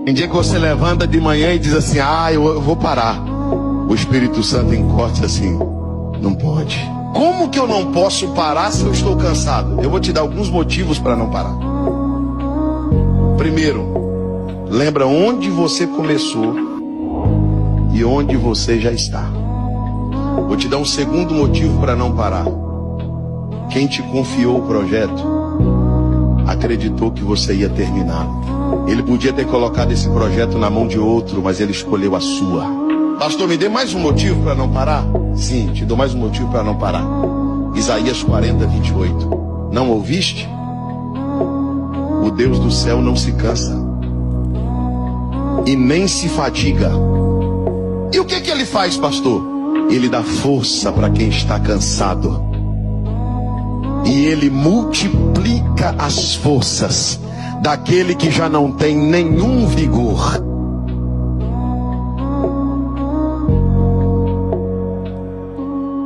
Tem dia que você levanta de manhã e diz assim: ah, eu vou parar. O Espírito Santo encorta assim: não pode. Como que eu não posso parar se eu estou cansado? Eu vou te dar alguns motivos para não parar. Primeiro, lembra onde você começou e onde você já está. Vou te dar um segundo motivo para não parar. Quem te confiou o projeto acreditou que você ia terminá-lo. Ele podia ter colocado esse projeto na mão de outro, mas ele escolheu a sua. Pastor, me dê mais um motivo para não parar? Sim, te dou mais um motivo para não parar. Isaías 40, 28. Não ouviste? O Deus do céu não se cansa e nem se fadiga. E o que ele faz, pastor? Ele dá força para quem está cansado. E ele multiplica as forças daquele que já não tem nenhum vigor.